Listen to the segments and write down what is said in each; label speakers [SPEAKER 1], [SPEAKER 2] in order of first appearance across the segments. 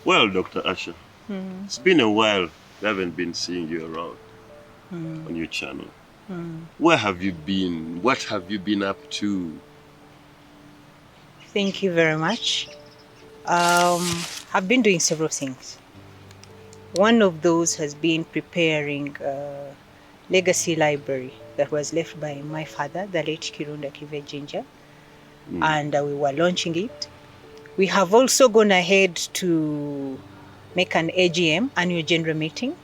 [SPEAKER 1] Well, Dr. Asha, it's been a while. We haven't been seeing you around on your channel. Where have you been? What have you been up to?
[SPEAKER 2] Thank you very much. I've been doing several things. One of those has been preparing a legacy library that was left by my father, the late Kirunda Kive Jinja, and we were launching it. We have also gone ahead to make an AGM, annual general meeting,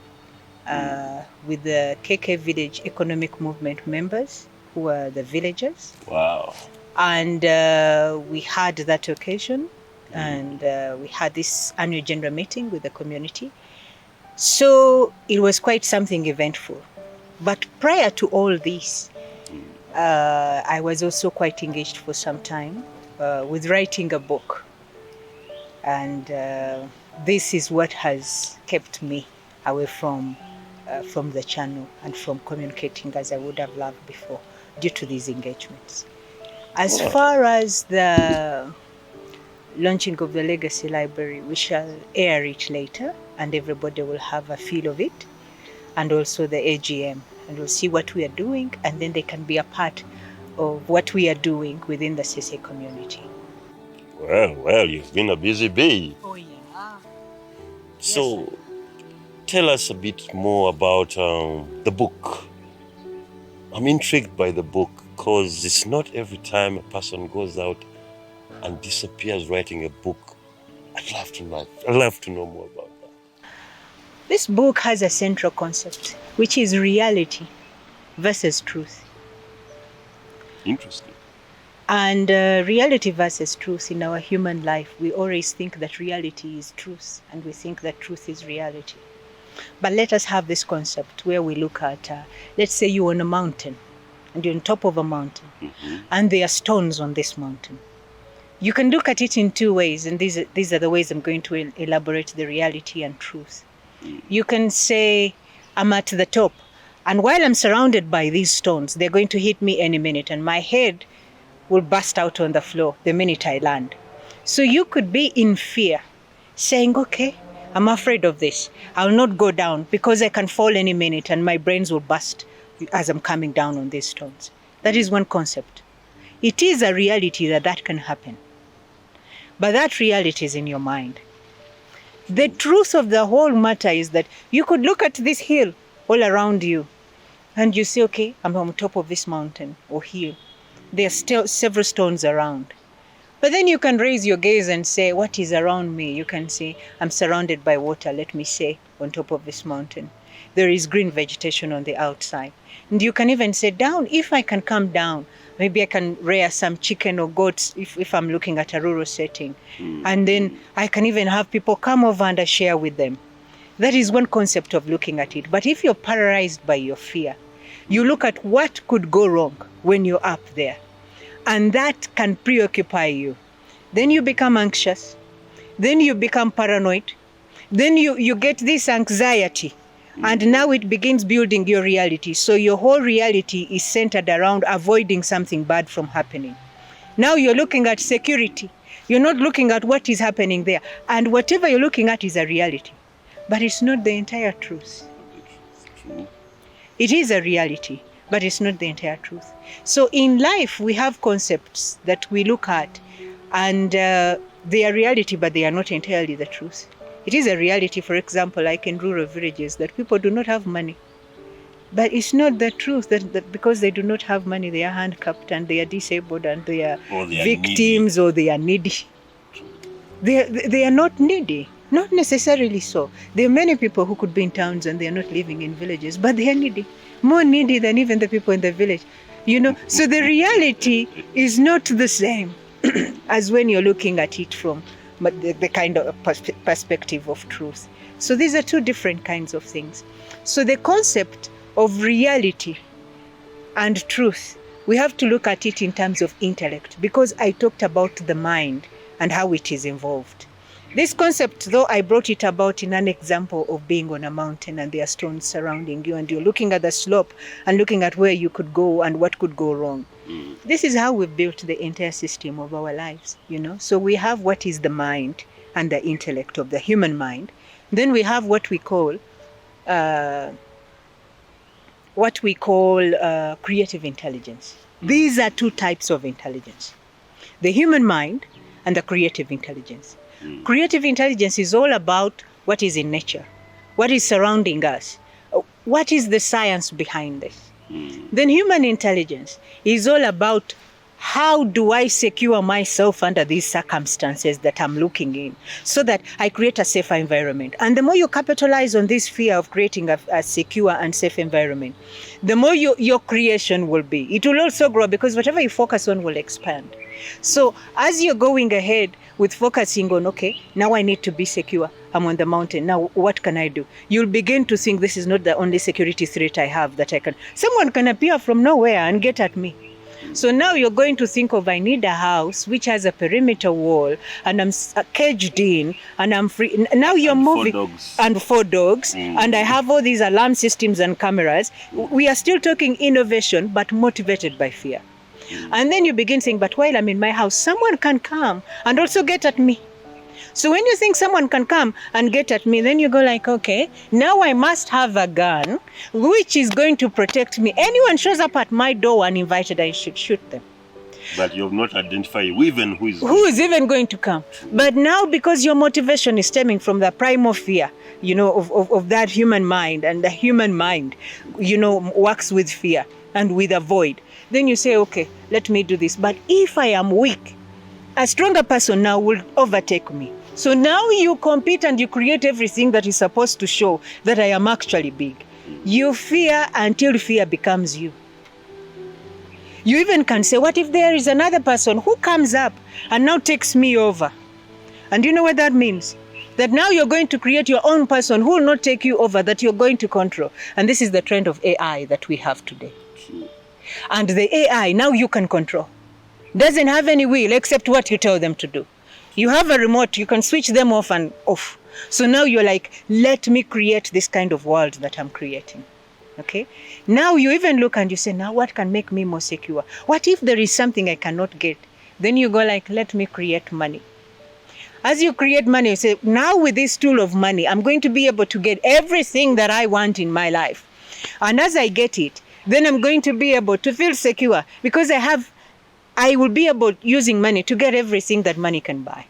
[SPEAKER 2] with the KK Village Economic Movement members, who are the villagers.
[SPEAKER 1] Wow.
[SPEAKER 2] And we had that occasion, and we had this annual general meeting with the community. So it was quite something eventful. But prior to all this, I was also quite engaged for some time with writing a book. And this is what has kept me away from the channel and from communicating as I would have loved before, due to these engagements. As far as the launching of the Legacy Library, we shall air it later, and everybody will have a feel of it, and also the AGM, and we'll see what we are doing, and then they can be a part of what we are doing within the Sese community.
[SPEAKER 1] Well, you've been a busy bee.
[SPEAKER 2] Oh, yeah.
[SPEAKER 1] So,
[SPEAKER 2] Yes,
[SPEAKER 1] tell us a bit more about the book. I'm intrigued by the book because it's not every time a person goes out and disappears writing a book. I'd love to know more about that.
[SPEAKER 2] This book has a central concept, which is reality versus truth.
[SPEAKER 1] Interesting.
[SPEAKER 2] And reality versus truth in our human life, we always think that reality is truth, and we think that truth is reality. But let us have this concept where we look at, let's say you're on a mountain, and you're on top of a mountain, and there are stones on this mountain. You can look at it in two ways, and these are the ways I'm going to elaborate the reality and truth. You can say, I'm at the top, and while I'm surrounded by these stones, they're going to hit me any minute, and my head will burst out on the floor the minute I land. So you could be in fear, saying, okay, I'm afraid of this. I'll not go down because I can fall any minute and my brains will burst as I'm coming down on these stones. That is one concept. It is a reality that can happen. But that reality is in your mind. The truth of the whole matter is that you could look at this hill all around you and you say, okay, I'm on top of this mountain or hill. There are still several stones around. But then you can raise your gaze and say, what is around me? You can say, I'm surrounded by water, let me say, on top of this mountain. There is green vegetation on the outside. And you can even say, down, if I can come down, maybe I can rear some chicken or goats if I'm looking at a rural setting. And then I can even have people come over and I share with them. That is one concept of looking at it. But if you're paralyzed by your fear, you look at what could go wrong when you're up there. And that can preoccupy you. Then you become anxious. Then you become paranoid. Then you get this anxiety. And now it begins building your reality. So your whole reality is centered around avoiding something bad from happening. Now you're looking at security. You're not looking at what is happening there. And whatever you're looking at is a reality. But it's not the entire truth. It is a reality, but it's not the entire truth. So in life, we have concepts that we look at, and they are reality, but they are not entirely the truth. It is a reality, for example, like in rural villages, that people do not have money. But it's not the truth that because they do not have money, they are handicapped and they are disabled and they are victims needy. Or they are needy. They are not needy. Not necessarily so. There are many people who could be in towns and they are not living in villages, but they are needy. More needy than even the people in the village. You know, so the reality is not the same as when you're looking at it from the kind of perspective of truth. So these are two different kinds of things. So the concept of reality and truth, we have to look at it in terms of intellect, because I talked about the mind and how it is involved. This concept, though, I brought it about in an example of being on a mountain and there are stones surrounding you and you're looking at the slope and looking at where you could go and what could go wrong. This is how we've built the entire system of our lives, you know. So we have what is the mind and the intellect of the human mind. Then we have what we call creative intelligence. These are two types of intelligence: the human mind and the creative intelligence. Creative intelligence is all about what is in nature, what is surrounding us, what is the science behind this. Then human intelligence is all about how do I secure myself under these circumstances that I'm looking in so that I create a safer environment. And the more you capitalize on this fear of creating a secure and safe environment, the more your creation will be. It will also grow because whatever you focus on will expand. So as you're going ahead with focusing on, okay, now I need to be secure. I'm on the mountain. Now what can I do? You'll begin to think this is not the only security threat I have that I can. Someone can appear from nowhere and get at me. So now you're going to think of, I need a house which has a perimeter wall and I'm caged in and I'm free. Now you're moving.
[SPEAKER 1] 4 dogs.
[SPEAKER 2] And 4 dogs. And I have all these alarm systems and cameras. We are still talking innovation, but motivated by fear. And then you begin saying, but while I'm in my house, someone can come and also get at me. So when you think someone can come and get at me, then you go like, okay, now I must have a gun which is going to protect me. Anyone shows up at my door uninvited, I should shoot them.
[SPEAKER 1] But you have not identified who is
[SPEAKER 2] even going to come. But now, because your motivation is stemming from the primal fear, of that human mind, and the human mind, works with fear and with a void, then you say, okay, let me do this. But if I am weak, a stronger person now will overtake me. So now you compete and you create everything that is supposed to show that I am actually big. You fear until fear becomes you. You even can say, what if there is another person who comes up and now takes me over? And you know what that means? That now you're going to create your own person who will not take you over, that you're going to control. And this is the trend of AI that we have today. And the AI, now you can control. Doesn't have any will except what you tell them to do. You have a remote, you can switch them off and off. So now you're like, let me create this kind of world that I'm creating. Okay? Now you even look and you say, now what can make me more secure? What if there is something I cannot get? Then you go like, let me create money. As you create money, you say, now with this tool of money, I'm going to be able to get everything that I want in my life. And as I get it, then I'm going to be able to feel secure because I will be able, using money, to get everything that money can buy.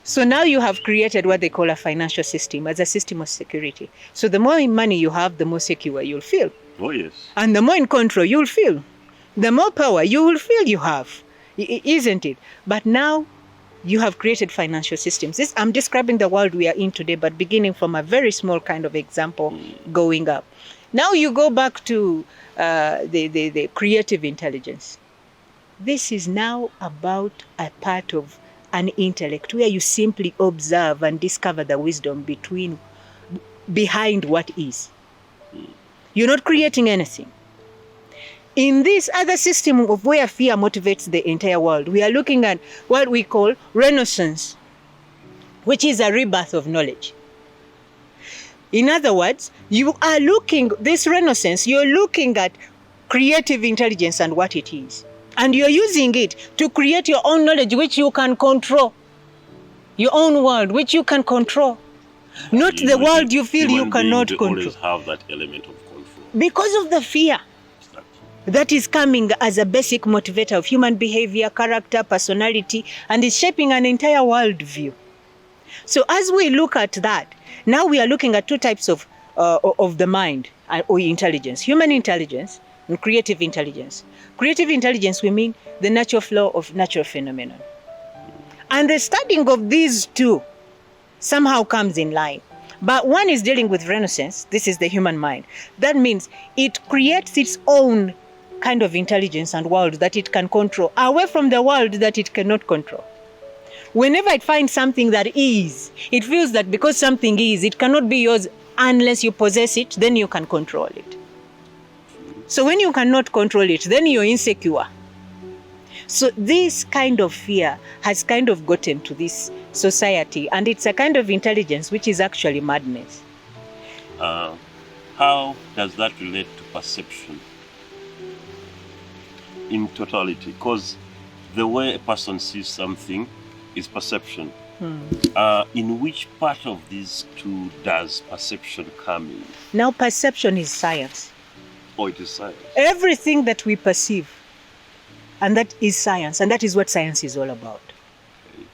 [SPEAKER 2] So now you have created what they call a financial system as a system of security. So the more money you have, the more secure you'll feel.
[SPEAKER 1] Oh, yes.
[SPEAKER 2] And the more in control you'll feel. The more power you will feel you have, isn't it? But now you have created financial systems. I'm describing the world we are in today, but beginning from a very small kind of example going up. Now you go back to the creative intelligence. This is now about a part of an intellect where you simply observe and discover the wisdom behind what is. You're not creating anything. In this other system of where fear motivates the entire world, we are looking at what we call renaissance, which is a rebirth of knowledge. In other words, this renaissance, you're looking at creative intelligence and what it is. And you're using it to create your own knowledge, which you can control. Your own world, which you can control. Not the world you feel you cannot control.
[SPEAKER 1] Always have that element of control.
[SPEAKER 2] Because of the fear that is coming as a basic motivator of human behavior, character, personality, and is shaping an entire world view. So as we look at that, now we are looking at two types of the mind or intelligence: human intelligence and creative intelligence. Creative intelligence, we mean the natural flow of natural phenomenon. And the studying of these two somehow comes in line. But one is dealing with renaissance. This is the human mind. That means it creates its own kind of intelligence and world that it can control, away from the world that it cannot control. Whenever it finds something that is, it feels that because something is, it cannot be yours unless you possess it, then you can control it. So when you cannot control it, then you're insecure. So this kind of fear has kind of gotten to this society, and it's a kind of intelligence which is actually madness.
[SPEAKER 1] How does that relate to perception in totality? Because the way a person sees something is perception. In which part of these two does perception come in?
[SPEAKER 2] Now, perception is science.
[SPEAKER 1] Or it is science?
[SPEAKER 2] Everything that we perceive, and that is science, and that is what science is all about.
[SPEAKER 1] Okay.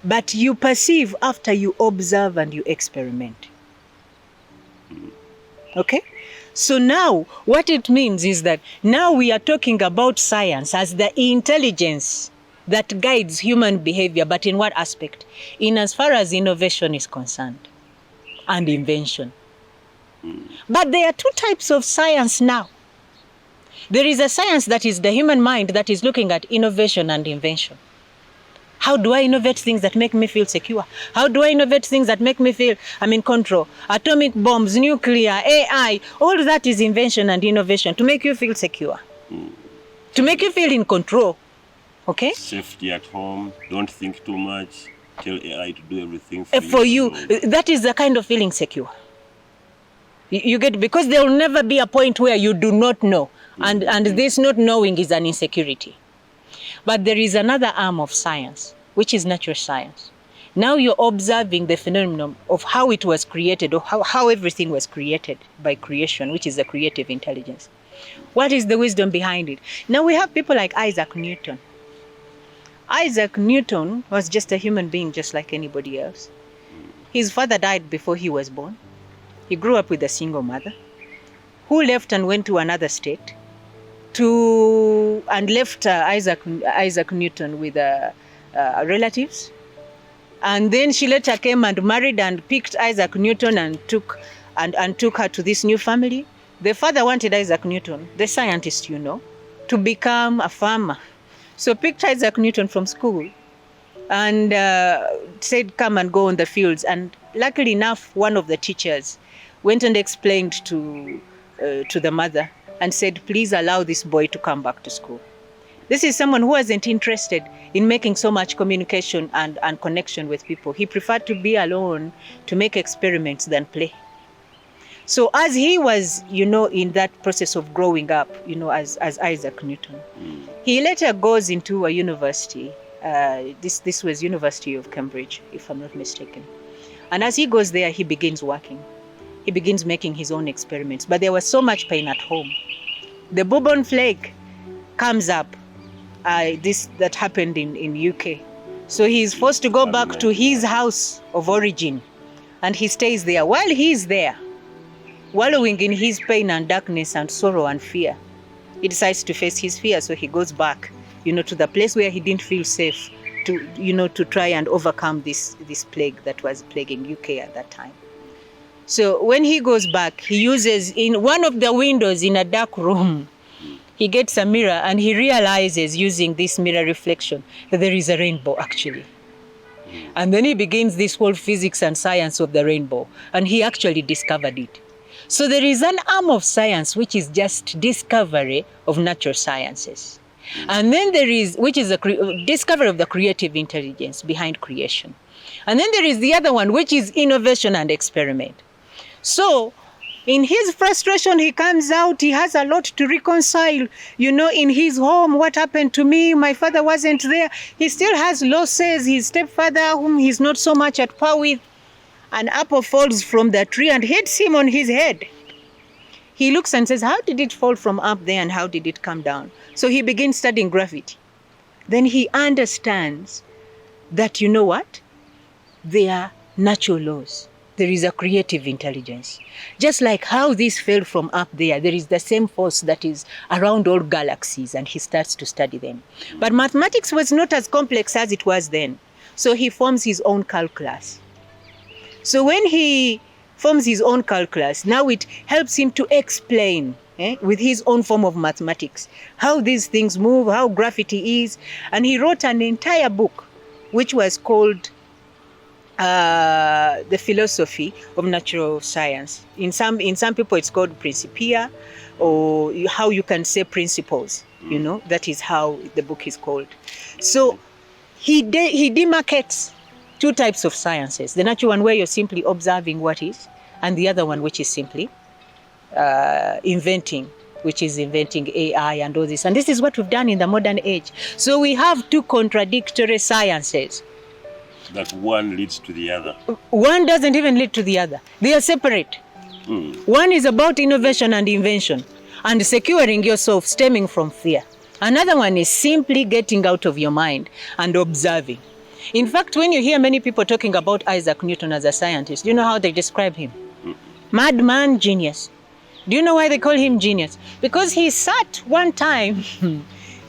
[SPEAKER 2] But you perceive after you observe and you experiment. Okay? So now, what it means is that now we are talking about science as the intelligence that guides human behavior, but in what aspect? In as far as innovation is concerned and invention. But there are two types of science now. There is a science that is the human mind that is looking at innovation and invention. How do I innovate things that make me feel secure? How do I innovate things that make me feel I'm in control? Atomic bombs, nuclear, AI, all that is invention and innovation to make you feel secure. To make you feel in control. Okay?
[SPEAKER 1] Safety at home, don't think too much, tell AI to do everything
[SPEAKER 2] For you. That is the kind of feeling secure. You get, because there will never be a point where you do not know. And this not knowing is an insecurity. But there is another arm of science, which is natural science. Now you're observing the phenomenon of how it was created, or how everything was created by creation, which is the creative intelligence. What is the wisdom behind it? Now we have people like Isaac Newton. Isaac Newton was just a human being just like anybody else. His father died before he was born. He grew up with a single mother who left and went to another state and left Isaac Newton with relatives. And then she later came and married and picked Isaac Newton and took her to this new family. The father wanted Isaac Newton, the scientist, to become a farmer. So picked Isaac Newton from school and said, come and go on the fields. And luckily enough, one of the teachers went and explained to the mother and said, please allow this boy to come back to school. This is someone who wasn't interested in making so much communication and connection with people. He preferred to be alone to make experiments than play. So as he was, in that process of growing up, as Isaac Newton, he later goes into a university. This was University of Cambridge, if I'm not mistaken. And as he goes there, he begins working. He begins making his own experiments. But there was so much pain at home. The bubon plague comes up. That happened in UK. So he is forced to go back to his house of origin. And he stays there. While he is there, wallowing in his pain and darkness and sorrow and fear, he decides to face his fear. So he goes back, to the place where he didn't feel safe to try and overcome this plague that was plaguing UK at that time. So when he goes back, he uses in one of the windows in a dark room, he gets a mirror and he realizes using this mirror reflection that there is a rainbow actually. And then he begins this whole physics and science of the rainbow, and he actually discovered it. So there is an arm of science which is just discovery of natural sciences. And then there is, which is a discovery of the creative intelligence behind creation. And then there is the other one, which is innovation and experiment. So in his frustration, he comes out, he has a lot to reconcile, in his home, what happened to me, my father wasn't there. He still has losses, his stepfather, whom he's not so much at par with. An apple falls from the tree and hits him on his head. He looks and says, how did it fall from up there and how did it come down? So he begins studying gravity. Then he understands that, there are natural laws. There is a creative intelligence. Just like how this fell from up there, there is the same force that is around all galaxies, and he starts to study them. But mathematics was not as complex as it was then. So he forms his own calculus. So when he forms his own calculus, now it helps him to explain with his own form of mathematics how these things move, how gravity is. And he wrote an entire book which was called The Philosophy of Natural Science. In some people it's called Principia, or how you can say principles, that is how the book is called. So he demarcates two types of sciences: the natural one where you're simply observing what is, and the other one which is simply inventing, which is inventing AI and all this. And this is what we've done in the modern age. So we have two contradictory sciences.
[SPEAKER 1] That one leads to the other.
[SPEAKER 2] One doesn't even lead to the other. They are separate. One is about innovation and invention and securing yourself stemming from fear. Another one is simply getting out of your mind and observing. In fact, when you hear many people talking about Isaac Newton as a scientist, do you know how they describe him? Madman, genius. Do you know why they call him genius? Because he sat one time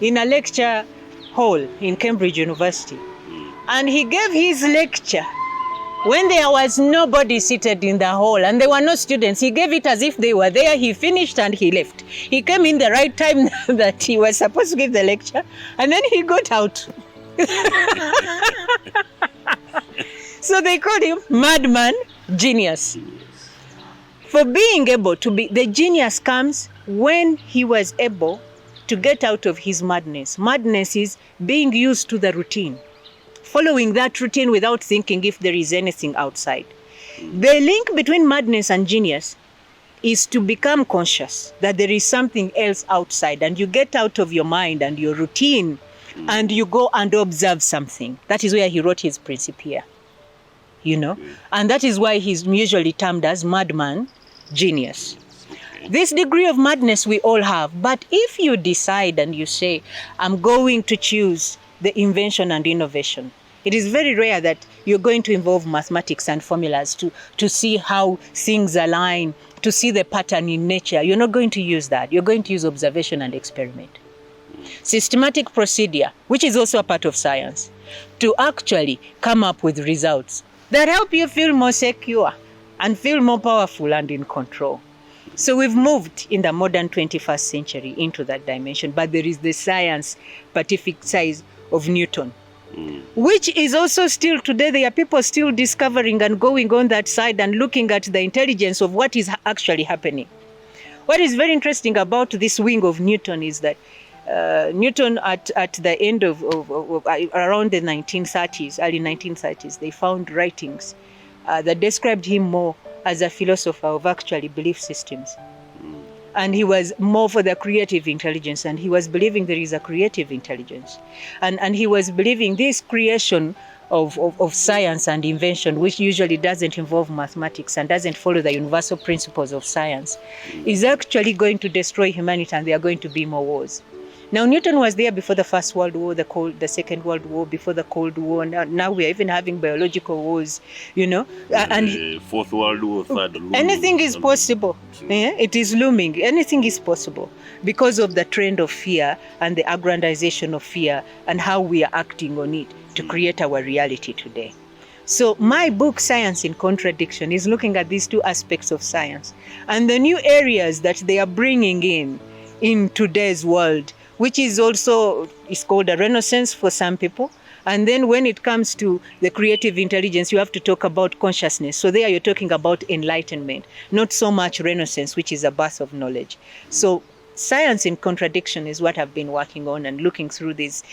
[SPEAKER 2] in a lecture hall in Cambridge University and he gave his lecture when there was nobody seated in the hall and there were no students. He gave it as if they were there. He finished and he left. He came in the right time that he was supposed to give the lecture and then he got out. So they called him madman, genius. For being able to be, the genius comes when he was able to get out of his madness. Madness is being used to the routine, following that routine without thinking if there is anything outside. The link between madness and genius is to become conscious that there is something else outside and you get out of your mind and your routine and you go and observe something. That is where he wrote his Principia, you know, and that is why he's usually termed as madman, genius. This degree of madness we all have, but if you decide and you say, I'm going to choose the invention and innovation, it is very rare that you're going to involve mathematics and formulas to see how things align, to see the pattern in nature. You're not going to use that. You're going to use observation and experiment. Systematic procedure, which is also a part of science, to actually come up with results that help you feel more secure and feel more powerful and in control. So we've moved in the modern 21st century into that dimension, but there is the science partific size of Newton, which is also still today, there are people still discovering and going on that side and looking at the intelligence of what is actually happening. What is very interesting about this wing of Newton is that Newton at the end of around the 1930s, early 1930s, they found writings that described him more as a philosopher of actually belief systems. And he was more for the creative intelligence, and he was believing there is a creative intelligence. And he was believing this creation of science and invention, which usually doesn't involve mathematics and doesn't follow the universal principles of science, is actually going to destroy humanity and there are going to be more wars. Now, Newton was there before the First World War, the Second World War, before the Cold War. Now we are even having biological wars, you know.
[SPEAKER 1] And Fourth World War, Third World War.
[SPEAKER 2] Anything is possible. Yeah? It is looming. Anything is possible because of the trend of fear and the aggrandization of fear and how we are acting on it to create our reality today. So my book, Science in Contradiction, is looking at these two aspects of science and the new areas that they are bringing in today's world, which is also, is called a renaissance for some people. And then when it comes to the creative intelligence, you have to talk about consciousness. So there you're talking about enlightenment, not so much renaissance, which is a birth of knowledge. So Science in Contradiction is what I've been working on and looking through this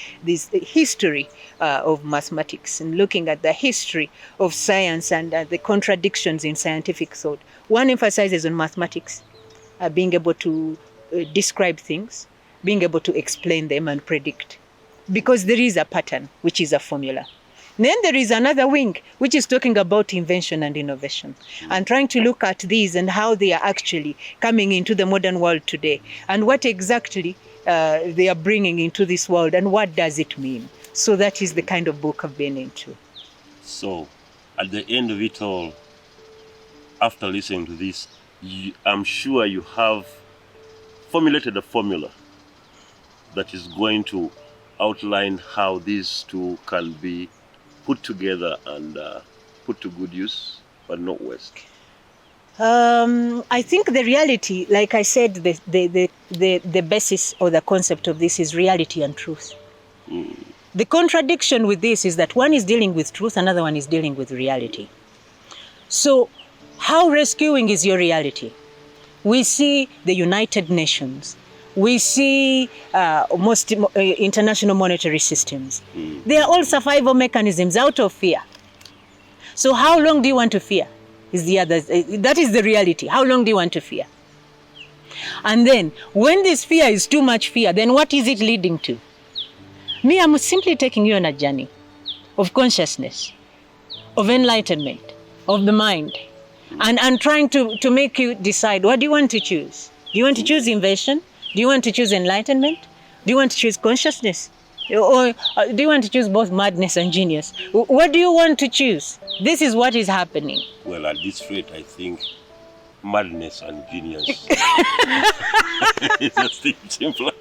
[SPEAKER 2] history of mathematics and looking at the history of science and the contradictions in scientific thought. One emphasizes on mathematics, being able to describe things, being able to explain them and predict, because there is a pattern, which is a formula. Then there is another wing, which is talking about invention and innovation, and trying to look at these and how they are actually coming into the modern world today, and what exactly they are bringing into this world, and what does it mean. So that is the kind of book I've been into.
[SPEAKER 1] So, at the end of it all, after listening to this, I'm sure you have formulated a formula that is going to outline how these two can be put together and put to good use, but not waste.
[SPEAKER 2] I think the reality, like I said, the basis or the concept of this is reality and truth. The contradiction with this is that one is dealing with truth, another one is dealing with reality. So how rescuing is your reality? We see the United Nations. We see most international monetary systems. They are all survival mechanisms out of fear. So how long do you want to fear? Is the other, that is the reality. How long do you want to fear? And then when this fear is too much fear, then what is it leading to? Me, I'm simply taking you on a journey of consciousness. of enlightenment, of the mind, and trying to make you decide, what do you want to choose? Do you want to choose invention? Do you want to choose enlightenment? Do you want to choose consciousness? Or do you want to choose both madness and genius? What do you want to choose? This is what is happening.
[SPEAKER 1] Well, at this rate, I think madness and genius. It's just simpler.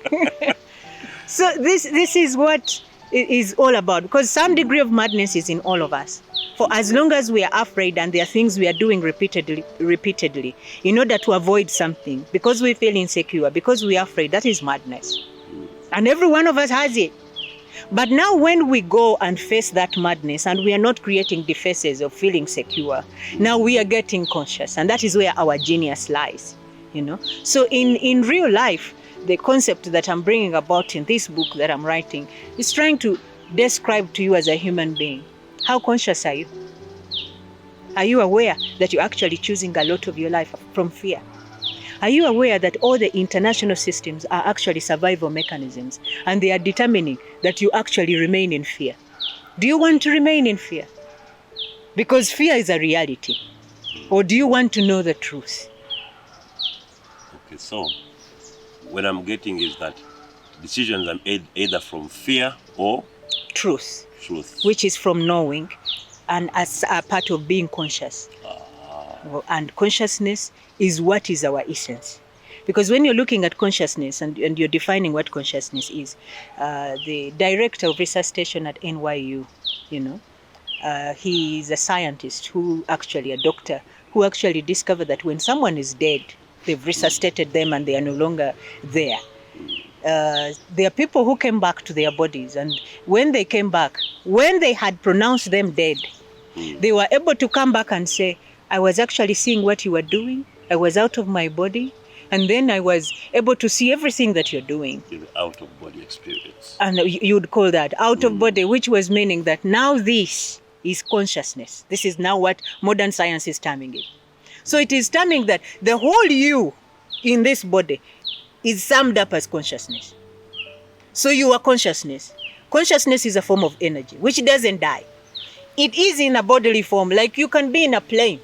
[SPEAKER 2] So this is what it is all about, because some degree of madness is in all of us. For as long as we are afraid and there are things we are doing repeatedly in order to avoid something, because we feel insecure, because we are afraid, that is madness. And every one of us has it. But now when we go and face that madness and we are not creating defenses of feeling secure, now we are getting conscious, and that is where our genius lies, you know. So in real life, the concept that I'm bringing about in this book that I'm writing is trying to describe to you as a human being, how conscious are you? Are you aware that you're actually choosing a lot of your life from fear? Are you aware that all the international systems are actually survival mechanisms, and they are determining that you actually remain in fear? Do you want to remain in fear? Because fear is a reality. Or do you want to know the truth?
[SPEAKER 1] Okay, so what I'm getting is that decisions are made either from fear or
[SPEAKER 2] Truth,
[SPEAKER 1] truth.
[SPEAKER 2] which is from knowing and as a part of being conscious. And consciousness is what is our essence. Because when you're looking at consciousness and you're defining what consciousness is, the director of resuscitation at NYU, you know, he is a scientist who actually, a doctor, who actually discovered that when someone is dead, they've resuscitated them and they are no longer there. There are people who came back to their bodies, and when they came back, when they had pronounced them dead, they were able to come back and say, I was actually seeing what you were doing, I was out of my body, and then I was able to see everything that you're doing.
[SPEAKER 1] The out-of-body experience.
[SPEAKER 2] And you would call that out of body, which was meaning that now this is consciousness. This is now what modern science is terming it. So it is terming that the whole you in this body is summed up as consciousness. So you are consciousness. Consciousness is a form of energy which doesn't die. It is in a bodily form, like you can be in a plane,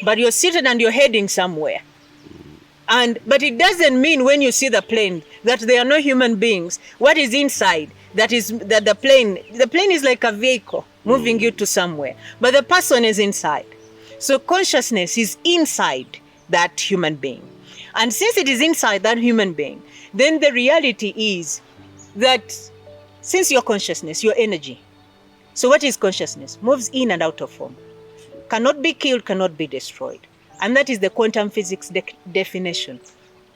[SPEAKER 2] but you're seated and you're heading somewhere. But it doesn't mean when you see the plane that there are no human beings. What is inside? That is that the plane is like a vehicle moving you to somewhere, but the person is inside. So consciousness is inside that human being. And since it is inside that human being, then the reality is that since your consciousness, your energy, so what is consciousness? Moves in and out of form. Cannot be killed, cannot be destroyed. And that is the quantum physics definition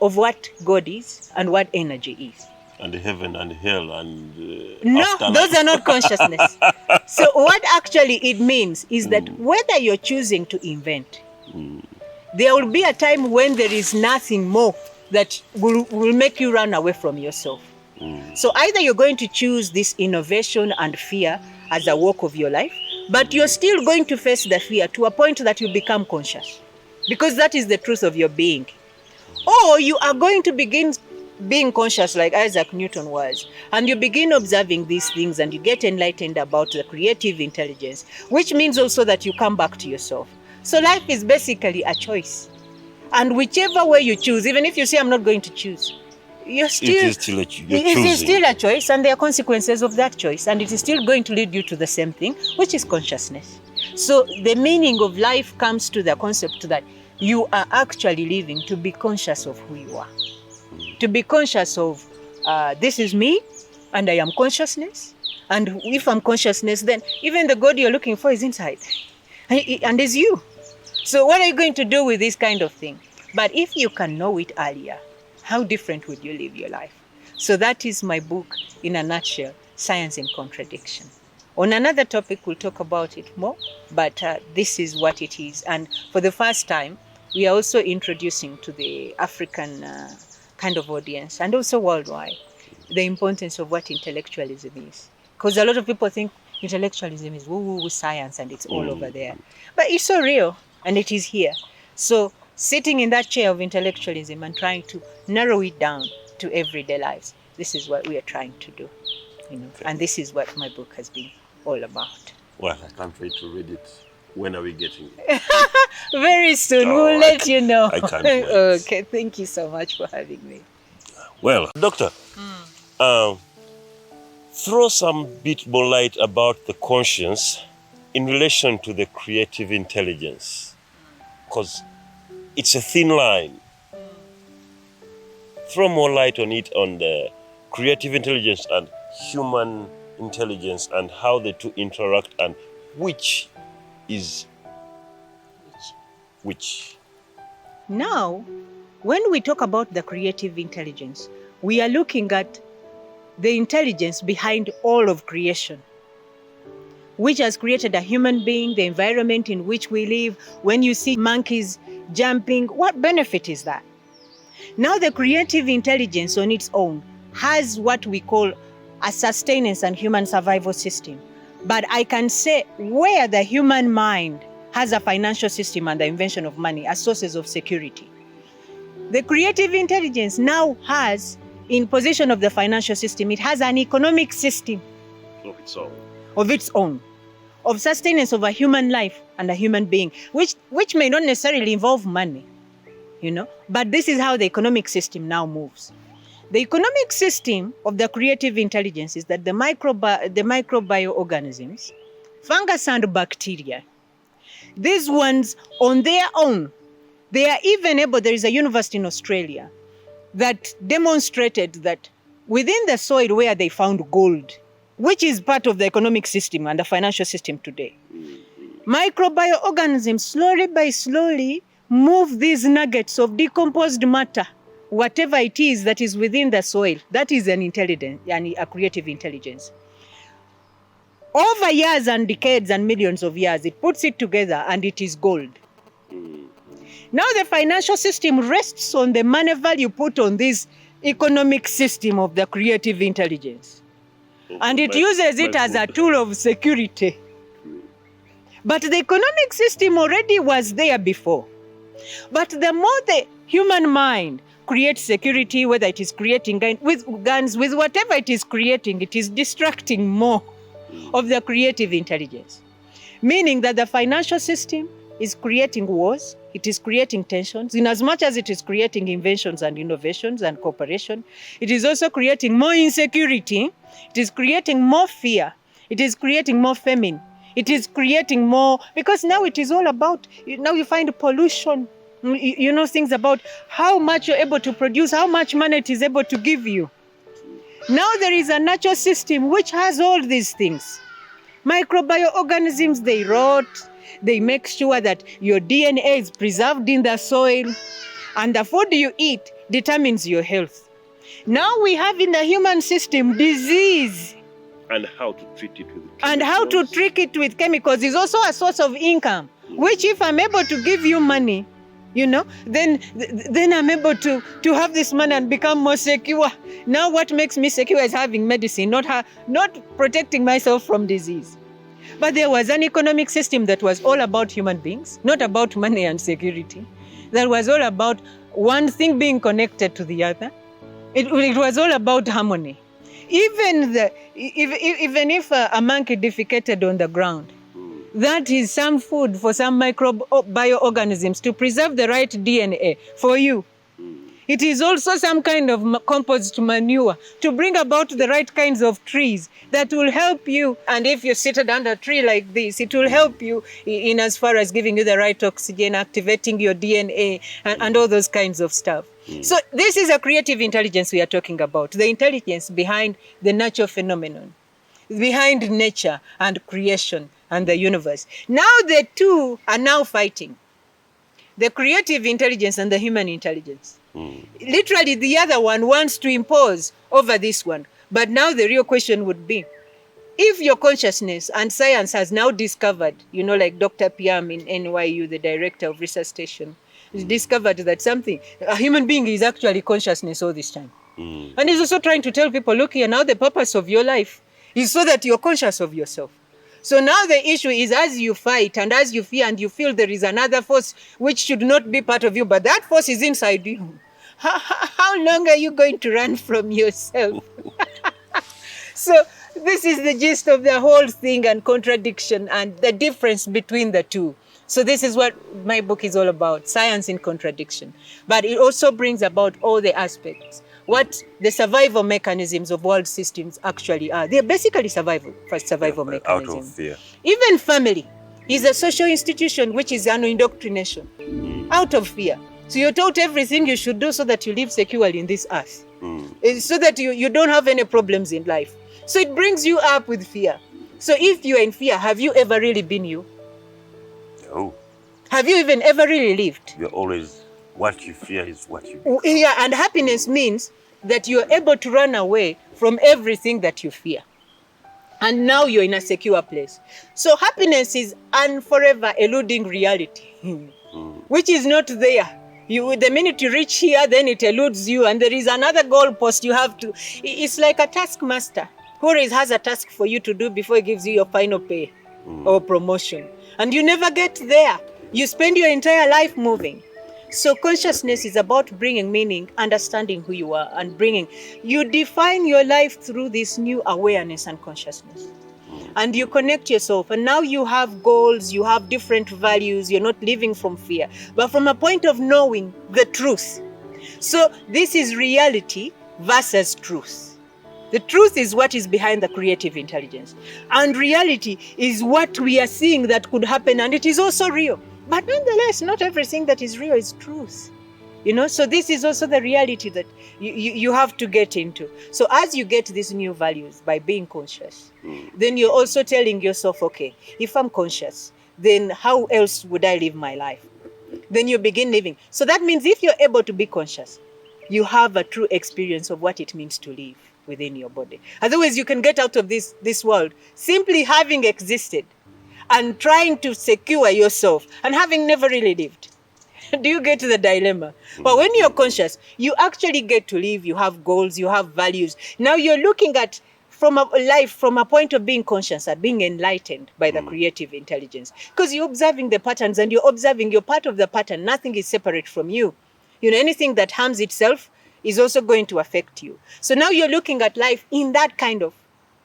[SPEAKER 2] of what God is and what energy is.
[SPEAKER 1] And heaven and hell and
[SPEAKER 2] no,
[SPEAKER 1] afterlife.
[SPEAKER 2] Those are not consciousness. So what actually it means is that whether you're choosing to invent, there will be a time when there is nothing more that will make you run away from yourself. So either you're going to choose this innovation and fear as a walk of your life, but you're still going to face the fear to a point that you become conscious, because that is the truth of your being. Or you are going to begin being conscious like Isaac Newton was, and you begin observing these things and you get enlightened about the creative intelligence, which means also that you come back to yourself. So life is basically a choice. And whichever way you choose, even if you say I'm not going to choose, it is still a choice, and there are consequences of that choice, and it is still going to lead you to the same thing, which is consciousness. So the meaning of life comes to the concept that you are actually living to be conscious of who you are. To be conscious of, this is me, and I am consciousness. And if I'm consciousness, then even the God you're looking for is inside, and is you. So what are you going to do with this kind of thing? But if you can know it earlier, how different would you live your life? So that is my book in a nutshell, Science in Contradiction. On another topic, we'll talk about it more, but this is what it is. And for the first time, we are also introducing to the African kind of audience, and also worldwide, the importance of what intellectualism is. Because a lot of people think intellectualism is woo-woo science and it's all over there. But it's so real, and it is here. So sitting in that chair of intellectualism and trying to narrow it down to everyday lives, this is what we are trying to do. You know, and this is what my book has been all about.
[SPEAKER 1] Well, I can't wait to read it. When are we getting it?
[SPEAKER 2] Very soon,
[SPEAKER 1] Oh,
[SPEAKER 2] we'll let you know.
[SPEAKER 1] I can't wait.
[SPEAKER 2] Okay, thank you so much for having me.
[SPEAKER 1] Well, doctor, throw some bit more light about the conscience in relation to the creative intelligence, because it's a thin line. Throw more light on it, on the creative intelligence and human intelligence, and how the two interact, and which is which.
[SPEAKER 2] Now, when we talk about the creative intelligence, we are looking at the intelligence behind all of creation, which has created a human being, the environment in which we live. When you see monkeys jumping, what benefit is that? Now, the creative intelligence on its own has what we call a sustenance and human survival system. But I can say where the human mind has a financial system and the invention of money as sources of security, the creative intelligence now has, in position of the financial system, it has an economic system of its own, of sustenance of a human life and a human being, which may not necessarily involve money, but this is how the economic system now moves. The economic system of the creative intelligence is that the microbioorganisms, fungus and bacteria, these ones on their own, they are even able, there is a university in Australia that demonstrated that within the soil where they found gold, which is part of the economic system and the financial system today, microbioorganisms slowly by slowly move these nuggets of decomposed matter, whatever it is that is within the soil. That is an intelligence, a creative intelligence. Over years and decades and millions of years, it puts it together and it is gold. Now the financial system rests on the money value put on this economic system of the creative intelligence. And it uses it as a tool of security. But the economic system already was there before. But the more the human mind creates security, whether it is creating with guns, with whatever it is creating, it is distracting more of the creative intelligence. Meaning that the financial system is creating wars, it is creating tensions. In as much as it is creating inventions and innovations and cooperation, it is also creating more insecurity, it is creating more fear, it is creating more famine, it is creating more, because now it is all about, now you find pollution, things about how much you're able to produce, how much money it is able to give you. Now there is a natural system which has all these things. Microbioorganisms, they rot, they make sure that your DNA is preserved in the soil, and the food you eat determines your health. Now we have in the human system disease.
[SPEAKER 1] And how to treat it with chemicals.
[SPEAKER 2] And how to treat it with chemicals is also a source of income, which if I'm able to give you money, then I'm able to have this money and become more secure. Now what makes me secure is having medicine, not protecting myself from disease. But there was an economic system that was all about human beings, not about money and security. That was all about one thing being connected to the other. It was all about harmony. Even if a monkey defecated on the ground, that is some food for some microbioorganisms to preserve the right DNA for you. It is also some kind of compost manure to bring about the right kinds of trees that will help you. And if you're seated under a tree like this, it will help you in as far as giving you the right oxygen, activating your DNA, and all those kinds of stuff. So this is a creative intelligence we are talking about, the intelligence behind the natural phenomenon, behind nature and creation and the universe. Now the two are now fighting, the creative intelligence and the human intelligence. Literally, the other one wants to impose over this one. But now the real question would be, if your consciousness and science has now discovered, like Dr. Piam in NYU, the director of research station, discovered that a human being is actually consciousness all this time. And he's also trying to tell people, look here, now the purpose of your life is so that you're conscious of yourself. So now the issue is, as you fight and as you fear and you feel there is another force which should not be part of you, but that force is inside you. How long are you going to run from yourself? So This is the gist of the whole thing, and contradiction and the difference between the two. So this is what my book is all about, science in contradiction. But it also brings about all the aspects, what the survival mechanisms of world systems actually are. They're basically survival mechanisms.
[SPEAKER 1] Out of fear.
[SPEAKER 2] Even family is a social institution which is an indoctrination, out of fear. So you're taught everything you should do so that you live securely in this earth, so that you don't have any problems in life. So it brings you up with fear. So if you're in fear, have you ever really been you?
[SPEAKER 1] No.
[SPEAKER 2] Have you even ever really lived?
[SPEAKER 1] You're always, what you fear is what you become.
[SPEAKER 2] Yeah, and happiness means that you're able to run away from everything that you fear. And now you're in a secure place. So happiness is forever eluding reality, which is not there. The minute you reach here, then it eludes you, and there is another goalpost you have to. It's like a taskmaster who always has a task for you to do before he gives you your final pay or promotion. And you never get there. You spend your entire life moving. So consciousness is about bringing meaning, understanding who you are, and you define your life through this new awareness and consciousness. And you connect yourself, and now you have goals, you have different values, you're not living from fear, but from a point of knowing the truth. So this is reality versus truth. The truth is what is behind the creative intelligence. And reality is what we are seeing that could happen, and it is also real. But nonetheless, not everything that is real is truth. So this is also the reality that you have to get into. So as you get these new values by being conscious, then you're also telling yourself, okay, if I'm conscious, then how else would I live my life? Then you begin living. So that means if you're able to be conscious, you have a true experience of what it means to live within your body. Otherwise, you can get out of this world simply having existed and trying to secure yourself and having never really lived. Do you get the dilemma? But when you're conscious, you actually get to live, you have goals, you have values. Now you're looking at from a life from a point of being conscious and being enlightened by the creative intelligence. Because you're observing the patterns and you're observing you're part of the pattern. Nothing is separate from you. Anything that harms itself is also going to affect you. So now you're looking at life in that kind of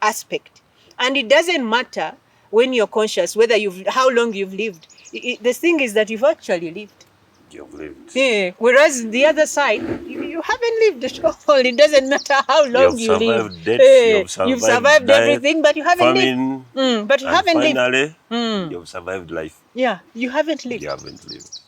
[SPEAKER 2] aspect. And it doesn't matter when you're conscious whether how long you've lived. The thing is that you've actually lived.
[SPEAKER 1] You've lived.
[SPEAKER 2] Yeah. Whereas the other side, you haven't lived at all. It doesn't matter how long you live. You've survived everything, but you haven't lived. But you haven't lived.
[SPEAKER 1] Finally, you've survived life.
[SPEAKER 2] Yeah, you haven't lived.
[SPEAKER 1] You haven't lived.